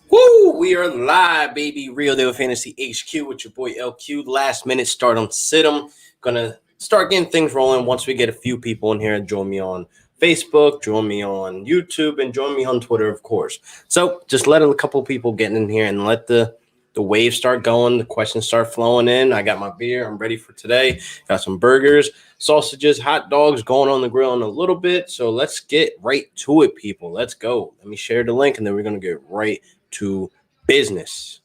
Woo! We are live, baby. Real Deal Fantasy HQ with your boy LQ. Last minute start on Situm. Gonna start getting things rolling once we get a few people in here and join me on Facebook, join me on YouTube, and join me on Twitter, of course. So just let a couple people get in here and let the wave start going, the questions start flowing in. I got my beer. I'm ready for today. Got some burgers, sausages, hot dogs going on the grill in a little bit. So let's get right to it, people. Let's go. Let me share the link and then we're gonna get right to business.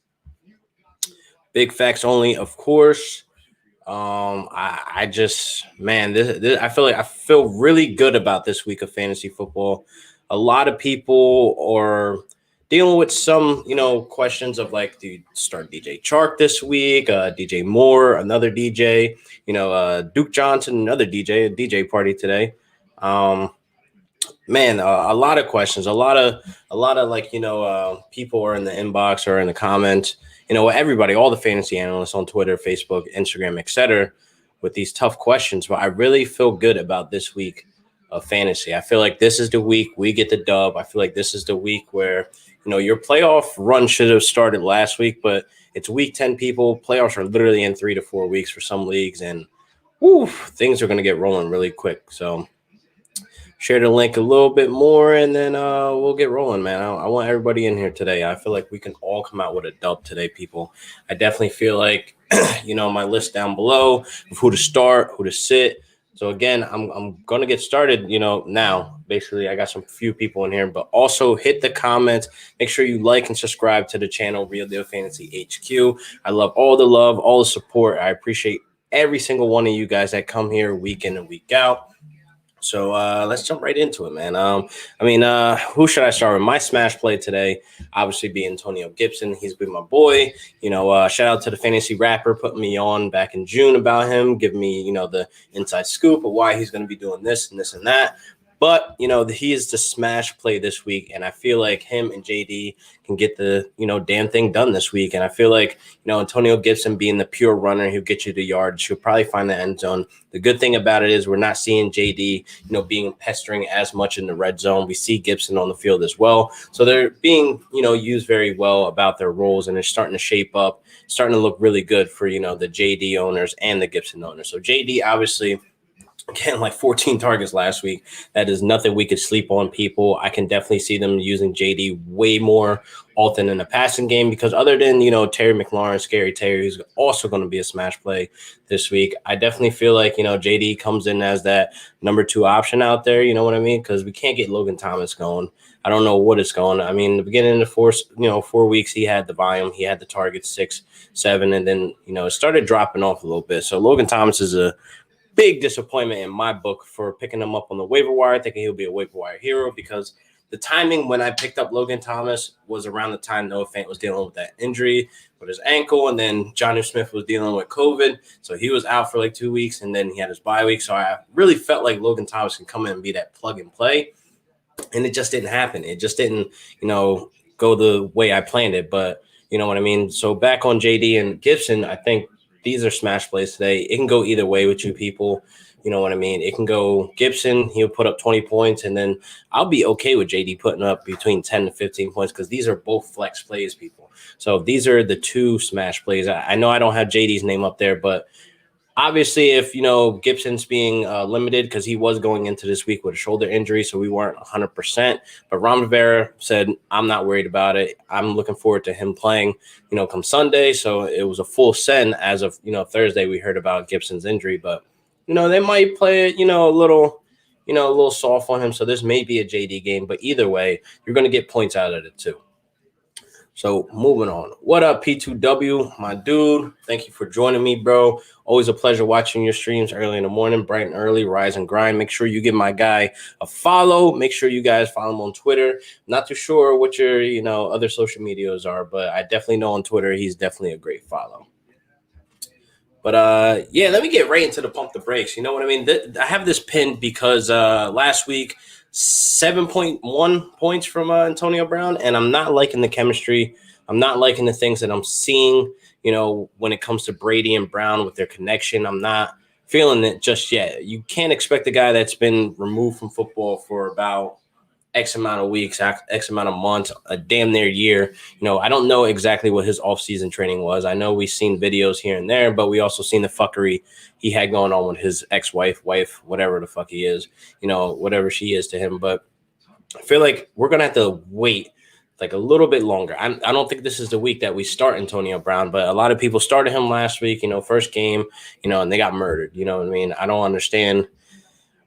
Big facts only, of course. I just man, this I feel really good about this week of fantasy football. A lot of people are dealing with some, questions of like, do you start DJ Chark this week? DJ Moore, another DJ. Duke Johnson, another DJ, a DJ party today. Um, Man, a lot of questions, a lot of like people are in the inbox or in the comments. Everybody, all the fantasy analysts on Twitter, Facebook, Instagram, etc., with these tough questions. But I really feel good about this week of fantasy. I feel like this is the week we get the dub. I feel like this is the week where your playoff run should have started last week, but it's week 10. People playoffs are literally in 3 to 4 weeks for some leagues, and woo, things are going to get rolling really quick. So share the link a little bit more, and then we'll get rolling, man. I want everybody in here today. I feel like we can all come out with a dub today, people. I definitely feel like, my list down below of who to start, who to sit. So again, I'm gonna get started, now. Basically, I got some few people in here, but also hit the comments. Make sure you like and subscribe to the channel, Real Deal Fantasy HQ. I love all the love, all the support. I appreciate every single one of you guys that come here week in and week out. So let's jump right into it, man. Who should I start with? My smash play today, obviously, be Antonio Gibson. He's been my boy. Shout out to the fantasy rapper putting me on back in June about him, giving me, the inside scoop of why he's going to be doing this and this and that. But, he is the smash play this week, and I feel like him and JD can get the, damn thing done this week. And I feel like, Antonio Gibson being the pure runner who'll get you the yards, she'll probably find the end zone. The good thing about it is we're not seeing JD, being pestering as much in the red zone. We see Gibson on the field as well. So they're being, used very well about their roles, and they're starting to shape up, starting to look really good for, the JD owners and the Gibson owners. So JD, obviously, again, like 14 targets last week. That is nothing we could sleep on, people. I can definitely see them using JD way more often in the passing game because other than, Terry McLaurin, Scary Terry, who's also going to be a smash play this week, I definitely feel like, JD comes in as that number 2 option out there. You know what I mean? Because we can't get Logan Thomas going. I don't know what it's going. I mean, the beginning of the 4 weeks, he had the volume, he had the targets 6, 7, and then, it started dropping off a little bit. So Logan Thomas is a big disappointment in my book for picking him up on the waiver wire, thinking he'll be a waiver wire hero because the timing when I picked up Logan Thomas was around the time Noah Fant was dealing with that injury with his ankle, and then Johnny Smith was dealing with COVID, so he was out for like 2 weeks, and then he had his bye week. So I really felt like Logan Thomas can come in and be that plug and play, and it just didn't happen. It just didn't, go the way I planned it. But you know what I mean? So back on JD and Gibson, I think these are smash plays today. It can go either way with you people. You know what I mean? It can go Gibson, he'll put up 20 points, and then I'll be okay with JD putting up between 10 to 15 points because these are both flex plays, people. So these are the 2 smash plays. I know I don't have JD's name up there, but obviously, if Gibson's being limited because he was going into this week with a shoulder injury, so we weren't 100%. But Ron Rivera said, "I'm not worried about it. I'm looking forward to him playing, come Sunday." So it was a full send as of Thursday. We heard about Gibson's injury, but they might play it a little soft on him. So this may be a JD game, but either way, you're going to get points out of it too. So moving on. What up, P2W, my dude? Thank you for joining me, bro. Always a pleasure watching your streams early in the morning, bright and early, rise and grind. Make sure you give my guy a follow. Make sure you guys follow him on Twitter. Not too sure what your, other social medias are, but I definitely know on Twitter he's definitely a great follow. But let me get right into the pump the brakes. You know what I mean? I have this pinned because last week 7.1 points from Antonio Brown, and I'm not liking the chemistry. I'm not liking the things that I'm seeing, when it comes to Brady and Brown with their connection. I'm not feeling it just yet. You can't expect a guy that's been removed from football for about X amount of weeks, X amount of months, a damn near year. I don't know exactly what his off-season training was. I know we've seen videos here and there, but we also seen the fuckery he had going on with his ex-wife, whatever the fuck he is, whatever she is to him. But I feel like we're going to have to wait like a little bit longer. I don't think this is the week that we start Antonio Brown, but a lot of people started him last week, first game, and they got murdered. You know what I mean? I don't understand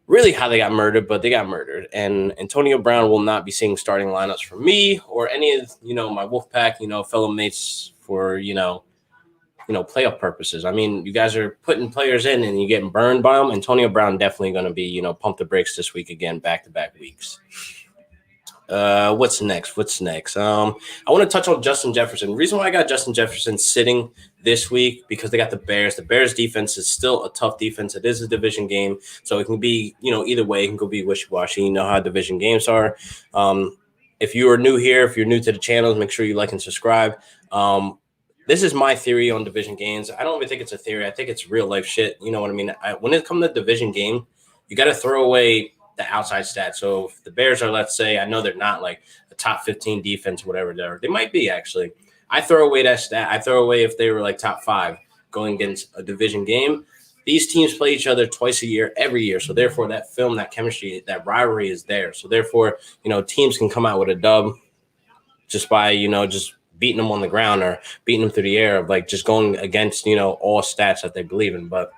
really how they got murdered, but they got murdered. And Antonio Brown will not be seeing starting lineups for me or any of, my Wolfpack, fellow mates for, playoff purposes. I mean, you guys are putting players in and you're getting burned by them. Antonio Brown definitely going to be, pump the brakes this week again, back-to-back weeks. What's next? I want to touch on Justin Jefferson. The reason why I got Justin Jefferson sitting this week because they got the Bears. The Bears defense is still a tough defense. It is a division game, so it can be, either way. It can go be wishy-washy. You know how division games are. If you are new here, if you're new to the channel, make sure you like and subscribe. This is my theory on division games. I don't even think it's a theory. I think it's real life shit. You know what I mean? When it comes to division game, you got to throw away the outside stats. So if the Bears are, let's say, I know they're not like a top 15 defense, whatever they might be actually. I throw away that stat. I throw away if they were like top 5 going against a division game. These teams play each other twice a year, every year. So therefore that film, that chemistry, that rivalry is there. So therefore, teams can come out with a dub just by, just beating them on the ground or beating them through the air, of like just going against, all stats that they believe in. But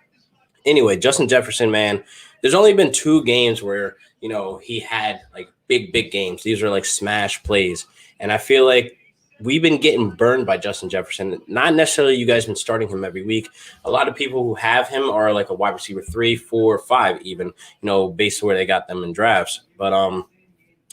anyway, Justin Jefferson, man, there's only been 2 games where, he had like big games. These are like smash plays. And I feel like we've been getting burned by Justin Jefferson. Not necessarily you guys been starting him every week. A lot of people who have him are like a wide receiver 3, 4, 5 even, based on where they got them in drafts. But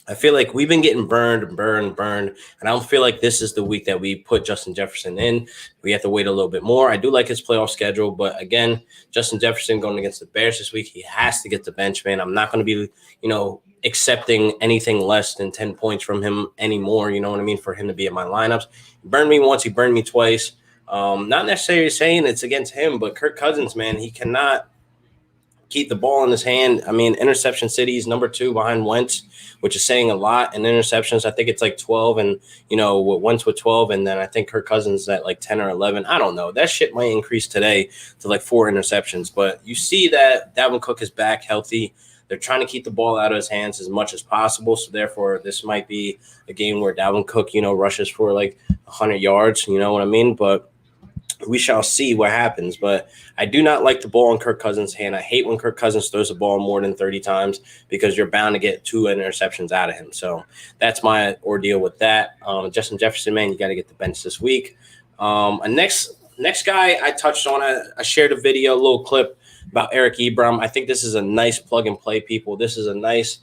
I feel like we've been getting burned, and I don't feel like this is the week that we put Justin Jefferson in. We have to wait a little bit more. I do like his playoff schedule, but again, Justin Jefferson going against the Bears this week, he has to get the bench, man. I'm not going to be, accepting anything less than 10 points from him anymore, you know what I mean, for him to be in my lineups. He burned me once, he burned me twice. Not necessarily saying it's against him, but Kirk Cousins, man, he cannot keep the ball in his hand. I mean, interception city is number 2 behind Wentz, which is saying a lot. And interceptions, I think it's like 12, and Wentz with 12, and then I think Kirk Cousins at like 10 or 11. I don't know. That shit might increase today to like 4 interceptions. But you see that Dalvin Cook is back healthy. They're trying to keep the ball out of his hands as much as possible. So therefore, this might be a game where Dalvin Cook, rushes for like 100 yards. You know what I mean? But we shall see what happens. But I do not like the ball in Kirk Cousins' hand. I hate when Kirk Cousins throws the ball more than 30 times because you're bound to get 2 interceptions out of him. So that's my ordeal with that. Justin Jefferson, man, you got to get the bench this week. Next guy I touched on, I shared a video, a little clip about Eric Ebron. I think this is a nice plug and play, people. This is a nice,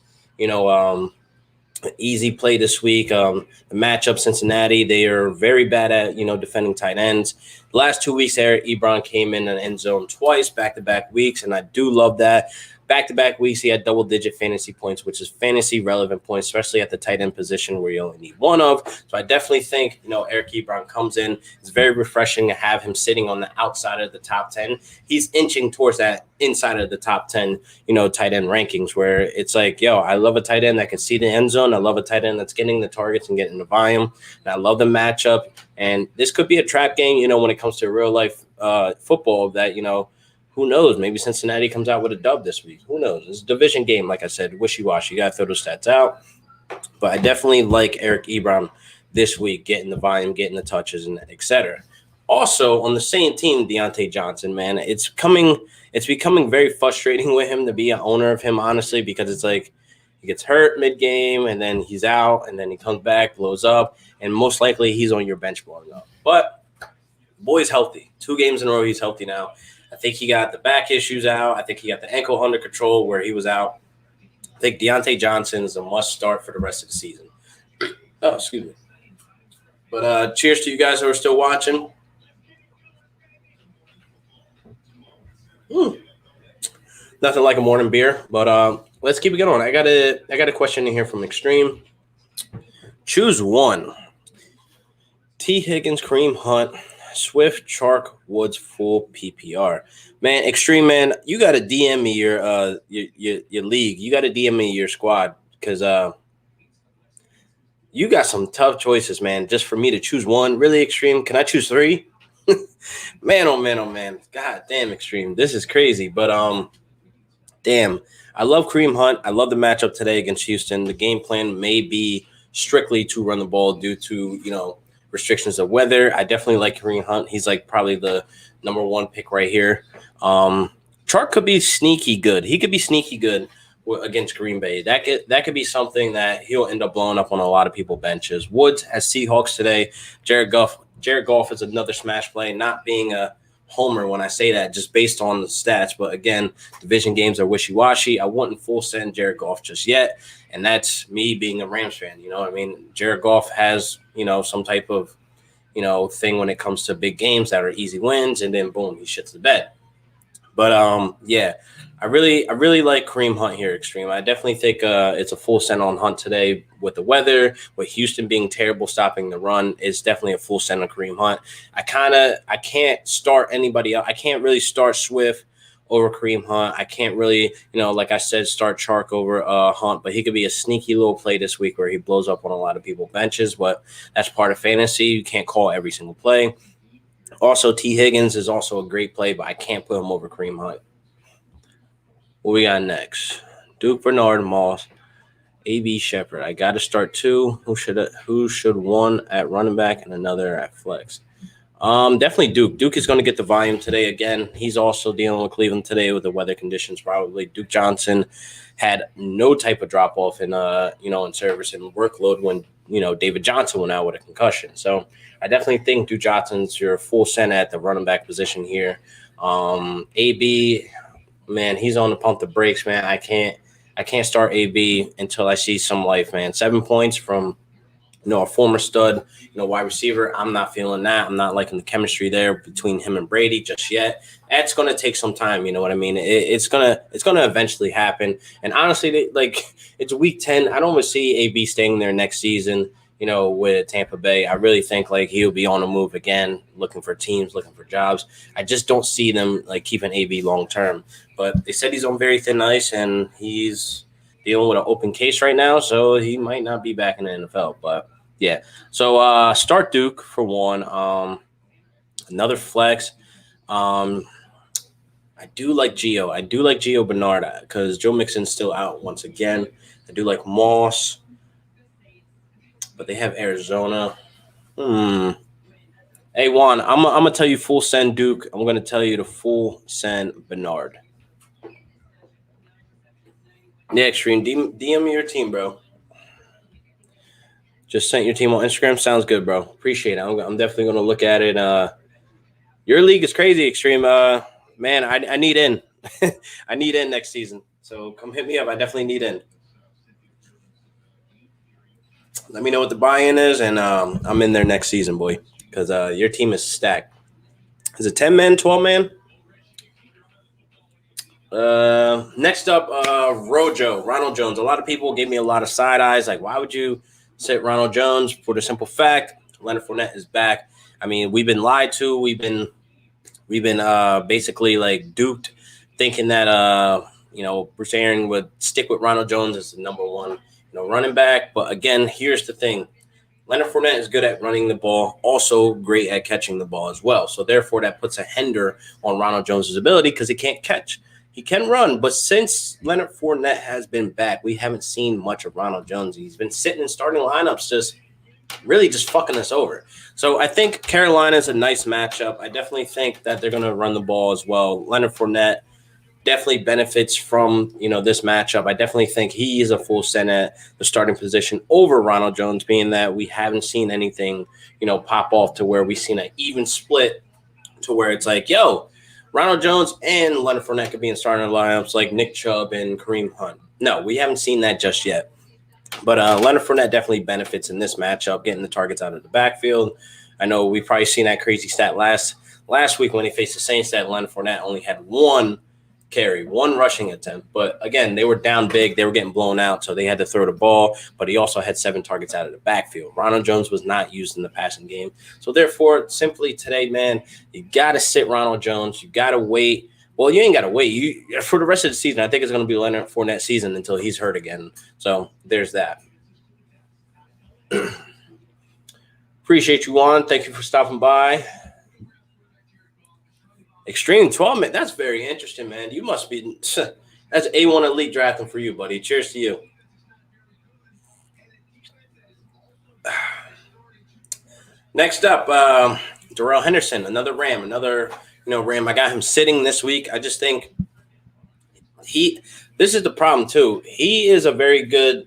easy play this week. The matchup, Cincinnati, they are very bad at, defending tight ends. The last 2 weeks, Eric Ebron came in an end zone twice, back-to-back weeks, and I do love that. Back-to-back weeks, he had double-digit fantasy points, which is fantasy-relevant points, especially at the tight end position where you only need 1 of. So I definitely think, Eric Ebron comes in. It's very refreshing to have him sitting on the outside of the top 10. He's inching towards that inside of the top 10, tight end rankings, where it's like, I love a tight end that can see the end zone. I love a tight end that's getting the targets and getting the volume. And I love the matchup. And this could be a trap game, when it comes to real-life football that, who knows? Maybe Cincinnati comes out with a dub this week. Who knows? It's a division game, like I said, wishy-washy. You got to throw those stats out. But I definitely like Eric Ebron this week, getting the volume, getting the touches, and et cetera. Also, on the same team, Diontae Johnson, man, it's becoming very frustrating with him to be an owner of him, honestly, because it's like he gets hurt mid-game, and then he's out, and then he comes back, blows up, and most likely he's on your bench blowing up. But boy's healthy. 2 games in a row, he's healthy now. I think he got the back issues out. I think he got the ankle under control where he was out. I think Diontae Johnson is a must start for the rest of the season. Oh, excuse me. But cheers to you guys who are still watching. Nothing like a morning beer, but let's keep it going. I got a question in here from Extreme. Choose one. T. Higgins, Kareem Hunt, Swift, Chark, Woods, full PPR. Man, Extreme, man, you got to DM me your league. You got to DM me your squad because You got some tough choices, man. Just for me to choose one, really extreme. Can I choose three? Man, oh man, oh man. God damn, extreme. This is crazy. But damn. I love Kareem Hunt. I love the matchup today against Houston. The game plan may be strictly to run the ball due to, restrictions of weather. I definitely like Kareem Hunt. He's like probably the number one pick right here. Chark could be sneaky good. He could be sneaky good against Green Bay. That could be something that he'll end up blowing up on a lot of people benches. Woods has Seahawks today. Jared Goff is another smash play. Not being a homer when I say that, just based on the stats. But again, division games are wishy washy. I wouldn't full send Jared Goff just yet, and that's me being a Rams fan. You know what I mean? Jared Goff has some type of thing when it comes to big games that are easy wins, and then boom, he shits the bed. But yeah, I really like Kareem Hunt here, extreme. I definitely think it's a full send on Hunt today with the weather, with Houston being terrible stopping the run. It's definitely a full send on Kareem Hunt. I can't start anybody else. I can't really start Swift over Kareem Hunt. I can't really, like I said, start Chark over Hunt, but he could be a sneaky little play this week where he blows up on a lot of people's benches. But that's part of fantasy. You can't call every single play. Also, T. Higgins is also a great play, but I can't put him over Kareem Hunt. What we got next? Duke Bernard Moss, A.B. Shepard. I got to start two. Who should one at running back and another at flex? Definitely Duke. Duke is going to get the volume today again. He's also dealing with Cleveland today with the weather conditions. Probably Duke Johnson had no type of drop off in in service and workload when David Johnson went out with a concussion. So I definitely think Duke Johnson's your full send at the running back position here. AB, man, he's on the pump the brakes, man. I can't start AB until I see some life, man. 7 points from a former stud, wide receiver. I'm not feeling that. I'm not liking the chemistry there between him and Brady just yet. That's going to take some time. You know what I mean? It's gonna eventually happen. And honestly, it's week 10. I don't see AB staying there next season. With Tampa Bay, I really think he'll be on the move again, looking for teams, looking for jobs. I just don't see them keeping AB long term. But they said he's on very thin ice and he's dealing with an open case right now, so he might not be back in the NFL. But yeah, so start Duke for one. Another flex. I do like Gio. I do like Gio Bernard because Joe Mixon's still out once again. I do like Moss, but they have Arizona. Hey Juan, I'm gonna tell you full send Duke. I'm gonna tell you to full send Bernard. Yeah, extreme. DM me your team, bro. Just sent your team on Instagram. Sounds good, bro. Appreciate it. I'm definitely gonna look at it. Your league is crazy, extreme. Man, I need in. I need in next season. So come hit me up. I definitely need in. Let me know what the buy-in is, and I'm in there next season, boy. Because your team is stacked. Is it 10 man, 12 man? Next up, Rojo, Ronald Jones. A lot of people gave me a lot of side eyes. Like, why would you sit Ronald Jones? For the simple fact, Leonard Fournette is back. I mean, we've been lied to. We've been basically duped, thinking that Bruce Aaron would stick with Ronald Jones as the number one running back. But again, here's the thing: Leonard Fournette is good at running the ball, also great at catching the ball as well. So therefore, that puts a hinder on Ronald Jones' ability because he can't catch. He can run, but since Leonard Fournette has been back, we haven't seen much of Ronald Jones. He's been sitting in starting lineups just fucking us over. So I think Carolina is a nice matchup. I definitely think that they're going to run the ball as well. Leonard Fournette definitely benefits from, this matchup. I definitely think he is a full send at the starting position over Ronald Jones, being that we haven't seen anything, pop off to where we've seen an even split to where it's Ronald Jones and Leonard Fournette could be in starting lineups like Nick Chubb and Kareem Hunt. No, we haven't seen that just yet. But Leonard Fournette definitely benefits in this matchup, getting the targets out of the backfield. I know we've probably seen that crazy stat last week when he faced the Saints that Leonard Fournette only had one rushing attempt. But again, they were down big. They were getting blown out, so they had to throw the ball. But he also had 7 targets out of the backfield. Ronald Jones was not used in the passing game. So therefore, simply today, man, you got to sit Ronald Jones. You got to wait. Well, you ain't got to wait. For the rest of the season, I think it's going to be Leonard Fournette season until he's hurt again. So there's that. Appreciate you, Juan. Thank you for stopping by. Extreme 12 minute. That's very interesting, man. You must be that's A1 elite drafting for you, buddy. Cheers to you. Next up, Darrell Henderson, another Ram, another Ram. I got him sitting this week. I just think this is the problem too. He is a very good,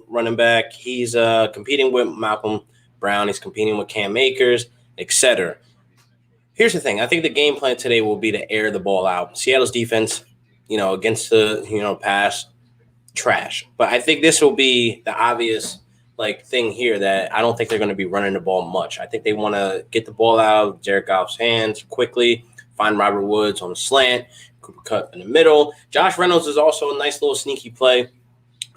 running back. He's competing with Malcolm Brown. He's competing with Cam Akers, etc. Here's the thing. I think the game plan today will be to air the ball out. Seattle's defense, against the, pass, trash. But I think this will be the obvious thing here that I don't think they're going to be running the ball much. I think they want to get the ball out of Jared Goff's hands quickly, find Robert Woods on the slant, Cooper Kupp in the middle. Josh Reynolds is also a nice little sneaky play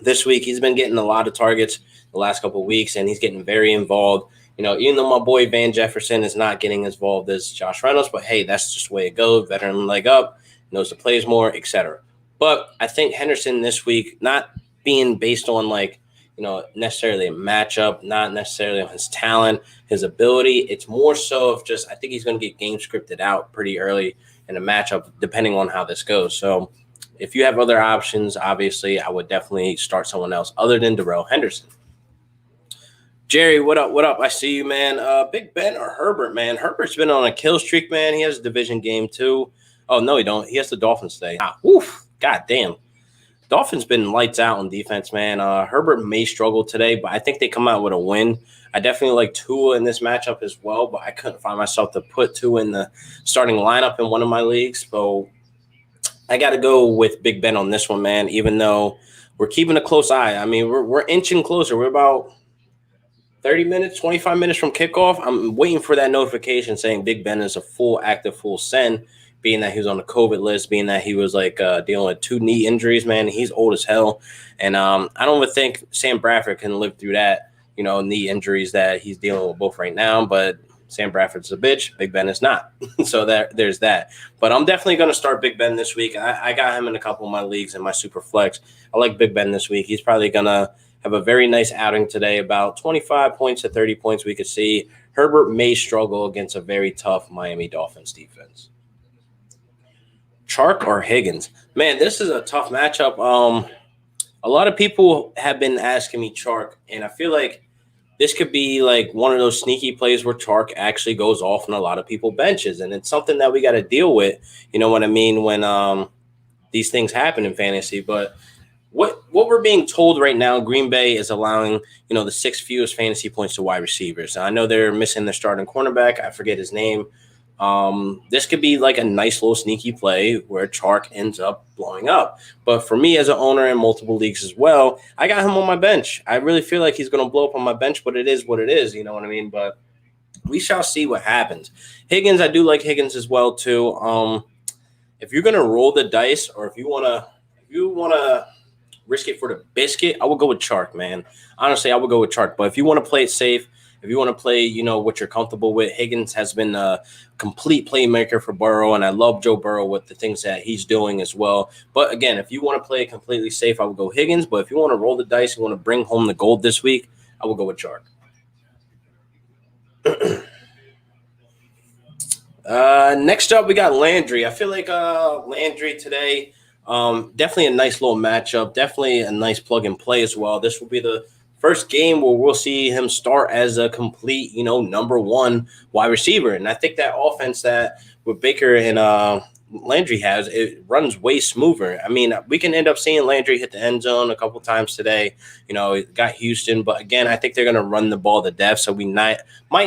this week. He's been getting a lot of targets the last couple of weeks, and he's getting very involved. Even though my boy Van Jefferson is not getting as involved as Josh Reynolds, but hey, that's just the way it goes. Veteran leg up, knows the plays more, etc. But I think Henderson this week, not being based on necessarily a matchup, not necessarily on his talent, his ability. It's more so of just I think he's going to get game scripted out pretty early in the matchup, depending on how this goes. So if you have other options, obviously, I would definitely start someone else other than Darrell Henderson. Jerry, what up? What up? I see you, man. Big Ben or Herbert, man. Herbert's been on a kill streak, man. He has a division game too. Oh, no, he don't. He has the Dolphins today. Oof. God damn. Dolphins been lights out on defense, man. Herbert may struggle today, but I think they come out with a win. I definitely like Tua in this matchup as well, but I couldn't find myself to put Tua in the starting lineup in one of my leagues. So I got to go with Big Ben on this one, man, even though we're keeping a close eye. I mean, we're inching closer. We're about 30 minutes, 25 minutes from kickoff. I'm waiting for that notification saying Big Ben is a full active, full send, being that he was on the COVID list, being that he was dealing with 2 knee injuries, man. He's old as hell. And I don't even think Sam Bradford can live through that, knee injuries that he's dealing with both right now. But Sam Bradford's a bitch. Big Ben is not. So there's that. But I'm definitely going to start Big Ben this week. I got him in a couple of my leagues in my super flex. I like Big Ben this week. He's probably going to have a very nice outing today, about 25 points to 30 points we could see. Herbert may struggle against a very tough Miami Dolphins defense. Chark or Higgins? Man, this is a tough matchup. A lot of people have been asking me Chark, and I feel like this could be one of those sneaky plays where Chark actually goes off on a lot of people benches, and it's something that we got to deal with, you know what I mean, when these things happen in fantasy. But what we're being told right now, Green Bay is allowing, the 6th fewest fantasy points to wide receivers. I know they're missing their starting cornerback. I forget his name. This could be a nice little sneaky play where Chark ends up blowing up. But for me as an owner in multiple leagues as well, I got him on my bench. I really feel like he's going to blow up on my bench, but it is what it is. You know what I mean? But we shall see what happens. Higgins, I do like Higgins as well too. If you're going to roll the dice, or if you want to risk it for the biscuit, I would go with Chark, man. Honestly, I would go with Chark. But if you want to play it safe, if you want to play, what you're comfortable with, Higgins has been a complete playmaker for Burrow, and I love Joe Burrow with the things that he's doing as well. But again, if you want to play it completely safe, I would go Higgins. But if you want to roll the dice, you want to bring home the gold this week, I will go with Chark. Next up, we got Landry. I feel like Landry today, definitely a nice little matchup, definitely a nice plug and play as well. This will be the first game where we'll see him start as a complete, number 1 wide receiver. And I think that offense that with Baker and Landry has, it runs way smoother. I mean, we can end up seeing Landry hit the end zone a couple times today. It got Houston. But again, I think they're going to run the ball to death. So we might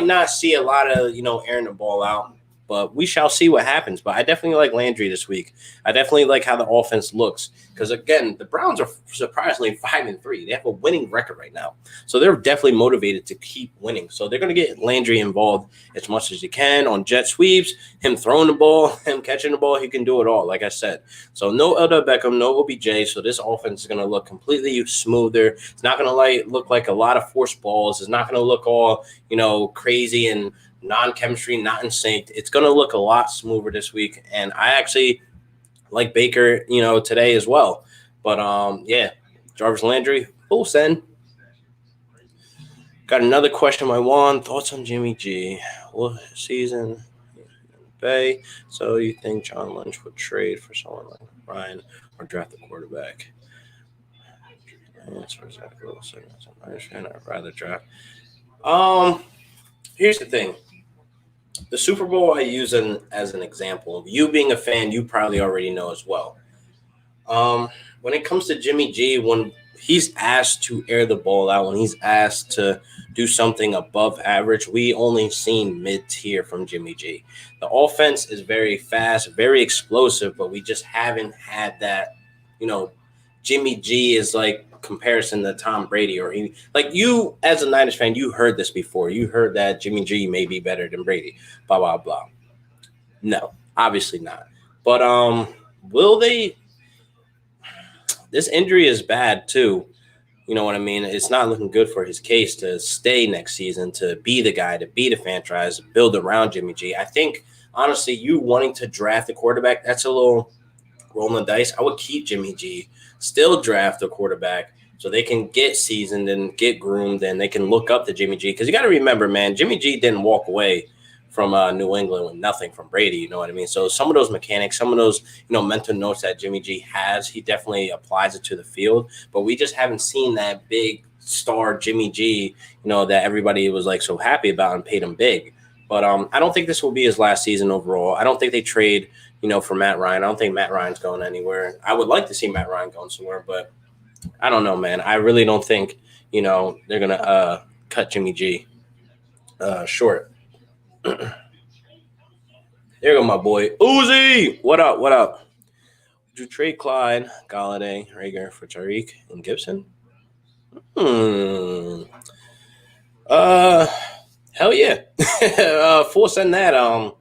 not see a lot of, airing the ball out. But we shall see what happens. But I definitely like Landry this week. I definitely like how the offense looks. Because, again, the Browns are surprisingly 5-3. They have a winning record right now. So they're definitely motivated to keep winning. So they're going to get Landry involved as much as he can on jet sweeps, him throwing the ball, him catching the ball. He can do it all, like I said. So no Odell Beckham, no OBJ. So this offense is going to look completely smoother. It's not going to look like a lot of forced balls. It's not going to look all, crazy and non-chemistry, not in sync. It's going to look a lot smoother this week. And I actually like Baker, today as well. But, yeah, Jarvis Landry, full send. Got another question by Juan. Thoughts on Jimmy G? Well, season Bay. So you think John Lynch would trade for someone like Ryan or draft a quarterback? Answer is I'd rather draft. Um, Here's the thing. The Super Bowl I use as an example. You being a fan, you probably already know as well. When it comes to Jimmy G, when he's asked to air the ball out, when he's asked to do something above average, we only seen mid tier from Jimmy G. The offense is very fast, very explosive, but we just haven't had that. You know, Jimmy G is like comparison to Tom Brady, or he like you as a Niners fan, you heard this before. You heard that Jimmy G may be better than Brady. Blah blah blah. No, obviously not. But will they? This injury is bad too. You know what I mean? It's not looking good for his case to stay next season, to be the guy, to be the franchise, build around Jimmy G. I think, honestly, you wanting to draft a quarterback, that's a little rolling the dice. I would keep Jimmy G, still draft a quarterback so they can get seasoned and get groomed and they can look up to Jimmy G. Because you got to remember, man, Jimmy G didn't walk away from New England with nothing from Brady. You know what I mean? So some of those mechanics, some of those mental notes that Jimmy G has, he definitely applies it to the field. But we just haven't seen that big star Jimmy G, that everybody was like so happy about and paid him big. But I don't think this will be his last season overall. I don't think they trade, for Matt Ryan. I don't think Matt Ryan's going anywhere. I would like to see Matt Ryan going somewhere, but I don't know, man. I really don't think, they're going to cut Jimmy G short. There you go, my boy. Uzi! What up? What up? Would you trade Clyde, Galladay, Rager for Tariq and Gibson? Hell yeah. Full send that.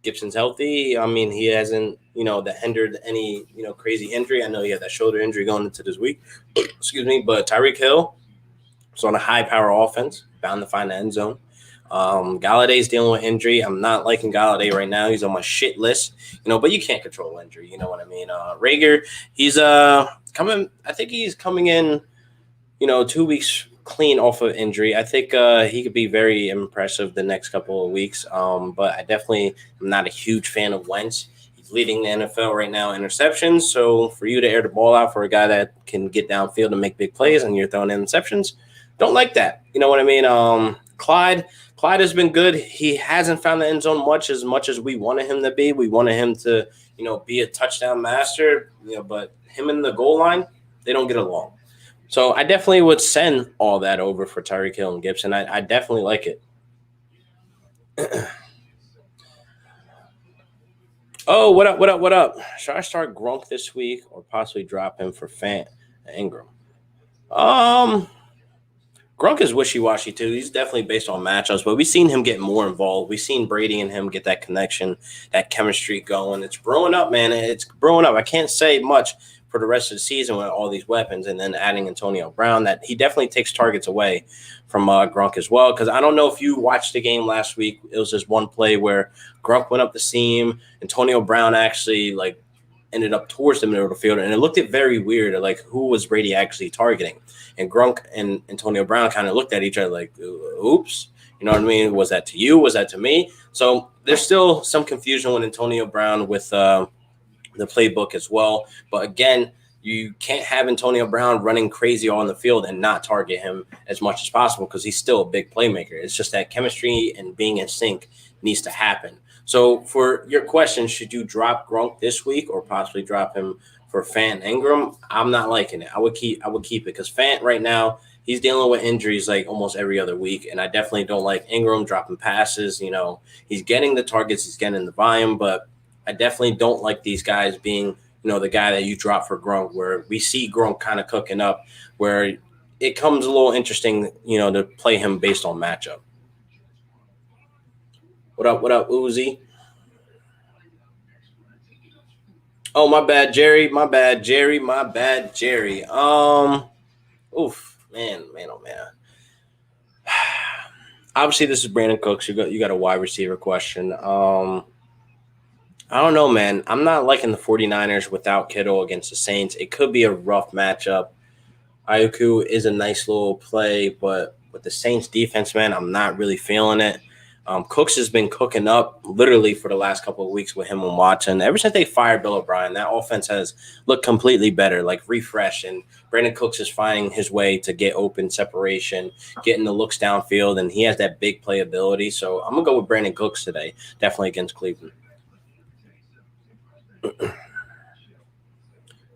Gibson's healthy. I mean, he hasn't, that hindered any, crazy injury. I know he had that shoulder injury going into this week. Excuse me. But Tyreek Hill is on a high power offense, bound to find the end zone. Galladay's dealing with injury. I'm not liking Galladay right now. He's on my shit list, but you can't control injury. You know what I mean? Rager, he's coming. I think he's coming in, 2 weeks clean off of injury. I think he could be very impressive the next couple of weeks. But I definitely am not a huge fan of Wentz. He's leading the NFL right now in interceptions. So for you to air the ball out for a guy that can get downfield and make big plays and you're throwing in interceptions, don't like that. You know what I mean? Clyde has been good. He hasn't found the end zone much as we wanted him to be. We wanted him to, be a touchdown master, but him and the goal line, they don't get along. So I definitely would send all that over for Tyreek Hill and Gibson. I definitely like it. Oh, what up, what up, what up? Should I start Gronk this week or possibly drop him for Fant and Ingram? Gronk is wishy-washy too. He's definitely based on matchups, but we've seen him get more involved. We've seen Brady and him get that connection, that chemistry going. It's growing up, man. It's growing up. I can't say much for the rest of the season with all these weapons and then adding Antonio Brown, that he definitely takes targets away from Gronk as well. Because I don't know if you watched the game last week. It was just one play where Gronk went up the seam. Antonio Brown actually ended up towards the middle of the field, and it looked very weird. Like, who was Brady actually targeting? And Gronk and Antonio Brown kind of looked at each other like, oops. You know what I mean? Was that to you? Was that to me? So there's still some confusion with Antonio Brown with the playbook as well. But again, you can't have Antonio Brown running crazy on the field and not target him as much as possible because he's still a big playmaker. It's just that chemistry and being in sync needs to happen. So for your question, should you drop Gronk this week or possibly drop him for Fant Ingram? I'm not liking it. I would keep it because Fant right now, he's dealing with injuries like almost every other week, and I definitely don't like Ingram dropping passes. He's getting the targets, he's getting the volume, but I definitely don't like these guys being, the guy that you drop for Gronk, where we see Gronk kind of cooking up, where it comes a little interesting, to play him based on matchup. What up, Uzi? Oh, my bad, Jerry. My bad, Jerry. Oof, man, oh man. Obviously, this is Brandon Cooks. You got a wide receiver question. I don't know, man. I'm not liking the 49ers without Kittle against the Saints. It could be a rough matchup. Ayuku is a nice little play, but with the Saints defense, man, I'm not really feeling it. Cooks has been cooking up literally for the last couple of weeks with him and Watson. Ever since they fired Bill O'Brien, that offense has looked completely better, like refresh. And Brandon Cooks is finding his way to get open separation, getting the looks downfield, and he has that big playability. So I'm going to go with Brandon Cooks today, definitely against Cleveland.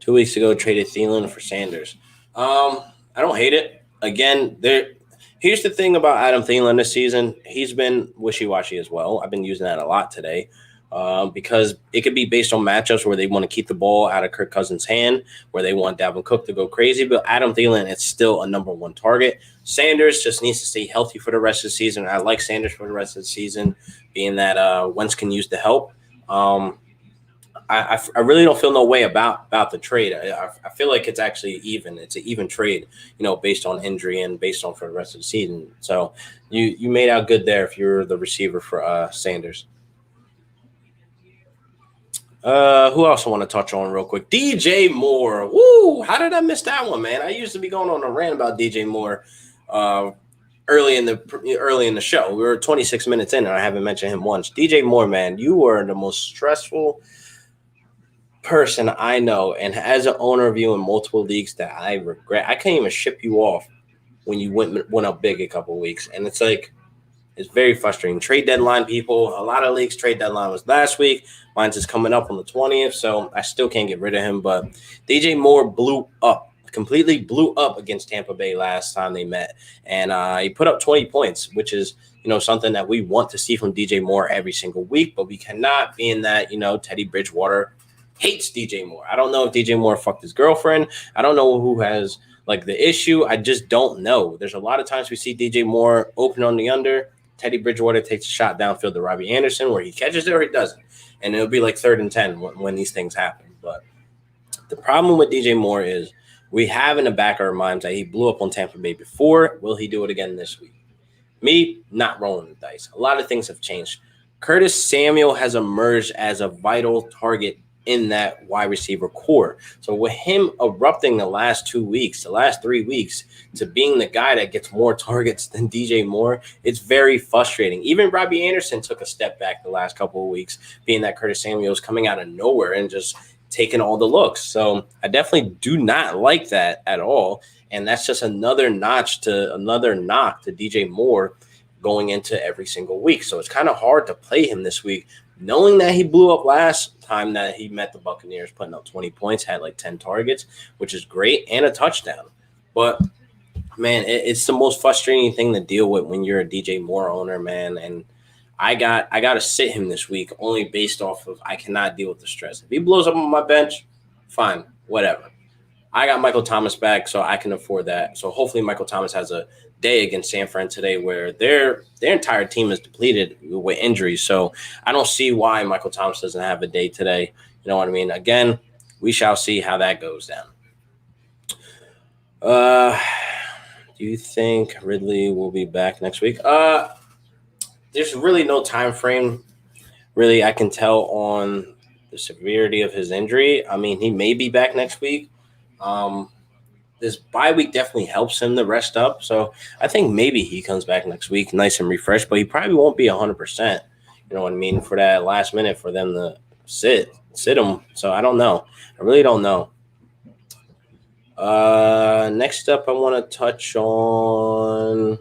2 weeks ago, traded Thielen for Sanders. I don't hate it. Again, here's the thing about Adam Thielen this season. He's been wishy-washy as well. I've been using that a lot today because it could be based on matchups where they want to keep the ball out of Kirk Cousins' hand, where they want Dalvin Cook to go crazy. But Adam Thielen, it's still a number one target. Sanders just needs to stay healthy for the rest of the season. I like Sanders for the rest of the season, being that Wentz can use the help. I really don't feel no way about the trade. I feel like it's actually even. It's an even trade, based on injury and based on for the rest of the season. So you made out good there if you're the receiver for Sanders. Who else I want to touch on real quick? DJ Moore. Woo! How did I miss that one, man? I used to be going on a rant about DJ Moore early in the show. We were 26 minutes in, and I haven't mentioned him once. DJ Moore, man, you were the most stressful person I know, and as an owner of you in multiple leagues that I regret. I can't even ship you off when you went up big a couple of weeks, and it's very frustrating. Trade deadline, people. A lot of leagues trade deadline was last week. Mine's is coming up on the 20th, so I still can't get rid of him. But DJ Moore completely blew up against Tampa Bay last time they met, and he put up 20 points, which is something that we want to see from DJ Moore every single week, but we cannot, being that Teddy Bridgewater hates DJ Moore. I don't know if DJ Moore fucked his girlfriend. I don't know who has the issue. I just don't know. There's a lot of times we see DJ Moore open on the under. Teddy Bridgewater takes a shot downfield to Robbie Anderson where he catches it or he doesn't. And it'll be 3rd and 10 when these things happen. But the problem with DJ Moore is we have in the back of our minds that he blew up on Tampa Bay before. Will he do it again this week? Me, not rolling the dice. A lot of things have changed. Curtis Samuel has emerged as a vital target in that wide receiver core. So with him erupting the last 3 weeks to being the guy that gets more targets than DJ Moore, it's very frustrating. Even Robbie Anderson took a step back the last couple of weeks, being that Curtis Samuel is coming out of nowhere and just taking all the looks. So I definitely do not like that at all. And that's just another knock to DJ Moore going into every single week. So it's kind of hard to play him this week, knowing that he blew up last time that he met the Buccaneers, putting up 20 points, had 10 targets, which is great, and a touchdown. But, man, it's the most frustrating thing to deal with when you're a DJ Moore owner, man. And I got to sit him this week only based off of I cannot deal with the stress. If he blows up on my bench, fine, whatever. I got Michael Thomas back, so I can afford that. So hopefully Michael Thomas has a day against San Fran today where their entire team is depleted with injuries. So I don't see why Michael Thomas doesn't have a day today. You know what I mean? Again, we shall see how that goes down. Do you think Ridley will be back next week? There's really no time frame. Really, I can tell on the severity of his injury. I mean, he may be back next week. This bye week definitely helps him to rest up. So I think maybe he comes back next week nice and refreshed, but he probably won't be 100%. You know what I mean? For that last minute for them to sit him. So I don't know. I really don't know. Next up, I want to touch on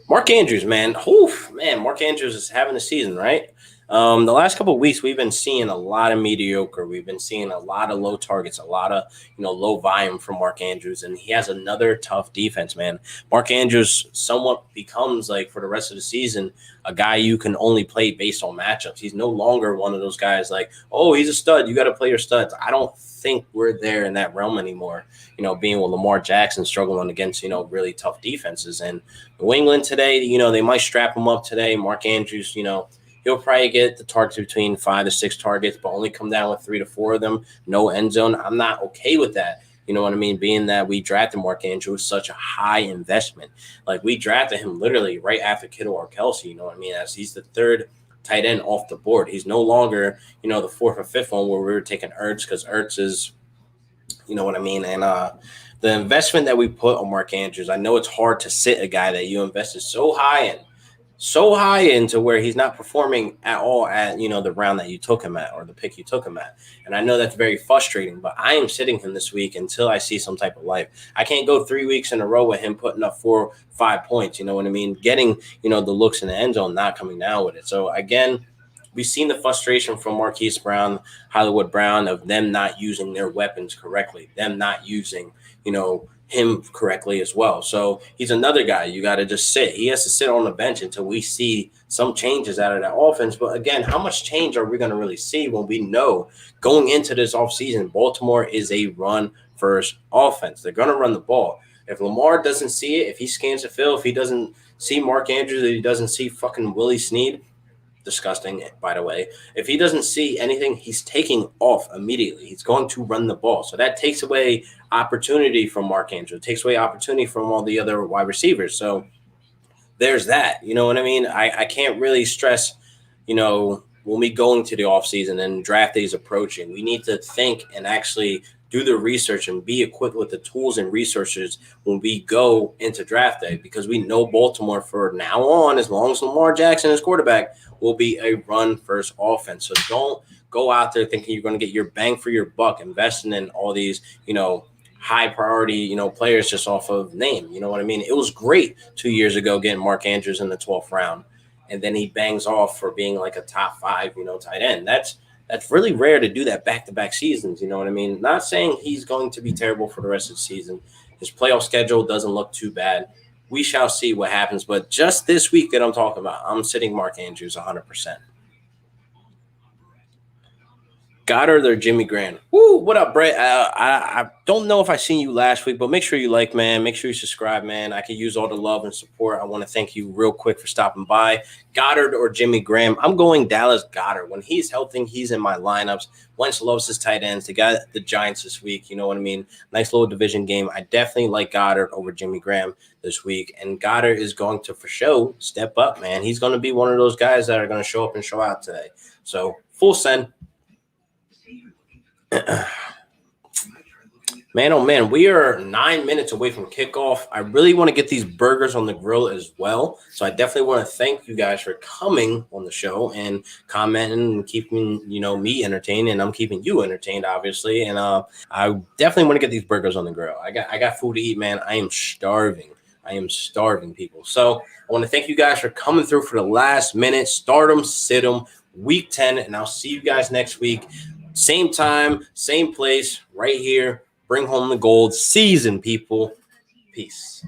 Mark Andrews, man. Oof, man, Mark Andrews is having a season, right? The last couple of weeks, we've been seeing a lot of mediocre. We've been seeing a lot of low targets, a lot of low volume from Mark Andrews, and he has another tough defense, man. Mark Andrews somewhat becomes for the rest of the season a guy you can only play based on matchups. He's no longer one of those guys he's a stud. You got to play your studs. I don't think we're there in that realm anymore. Being with Lamar Jackson struggling against really tough defenses, and New England today, they might strap him up today. Mark Andrews, he'll probably get the targets between 5 to 6 targets, but only come down with 3 to 4 of them. No end zone. I'm not okay with that. You know what I mean? Being that we drafted Mark Andrews, such a high investment. We drafted him literally right after Kittle or Kelsey. You know what I mean? As he's the 3rd tight end off the board. He's no longer, the 4th or 5th one where we were taking Ertz because Ertz is, you know what I mean? And the investment that we put on Mark Andrews, I know it's hard to sit a guy that you invested so high into where he's not performing at all at, the round that you took him at or the pick you took him at. And I know that's very frustrating, but I am sitting him this week until I see some type of life. I can't go 3 weeks in a row with him putting up 4-5 points. You know what I mean? Getting, the looks in the end zone, not coming down with it. So again, we've seen the frustration from Marquise Brown, Hollywood Brown, of them not using their weapons correctly, them not using, him correctly as well. So he's another guy you got to just sit. He has to sit on the bench until we see some changes out of that offense. But again, how much change are we going to really see when we know going into this offseason, Baltimore is a run-first offense? They're going to run the ball. If Lamar doesn't see it, if he scans the field, if he doesn't see Mark Andrews, if he doesn't see fucking Willie Snead, disgusting, by the way. If he doesn't see anything, he's taking off immediately. He's going to run the ball. So that takes away opportunity from Mark Andrews. It takes away opportunity from all the other wide receivers. So there's that. You know what I mean? I can't really stress, when we go into the offseason and draft day is approaching, we need to think and actually do the research and be equipped with the tools and resources when we go into draft day, because we know Baltimore for now on, as long as Lamar Jackson is quarterback, will be a run-first offense. So don't go out there thinking you're going to get your bang for your buck investing in all these, high priority, players just off of name. You know what I mean? It was great 2 years ago getting Mark Andrews in the 12th round, and then he bangs off for being like a top 5, tight end. That's really rare to do that back-to-back seasons. You know what I mean? Not saying he's going to be terrible for the rest of the season. His playoff schedule doesn't look too bad. We shall see what happens. But just this week that I'm talking about, I'm sitting Mark Andrews 100%. Goddard or Jimmy Graham? Woo, what up, Brett? I don't know if I seen you last week, but make sure you like, man. Make sure you subscribe, man. I could use all the love and support. I want to thank you real quick for stopping by. Goddard or Jimmy Graham? I'm going Dallas Goddard. When he's healthy, he's in my lineups. Wentz loves his tight ends. They got the Giants this week. You know what I mean? Nice little division game. I definitely like Goddard over Jimmy Graham this week. And Goddard is going to, for sure, step up, man. He's going to be one of those guys that are going to show up and show out today. So, full send. Man, oh man, we are 9 minutes away from kickoff. I really want to get these burgers on the grill as well. So I definitely want to thank you guys for coming on the show and commenting and keeping, me entertained, and I'm keeping you entertained, obviously. And I definitely want to get these burgers on the grill. I got food to eat, man. I am starving. People. So I want to thank you guys for coming through for the last minute. Start 'em, sit 'em, week 10, and I'll see you guys next week. Same time, same place, right here. Bring home the gold season, people. Peace.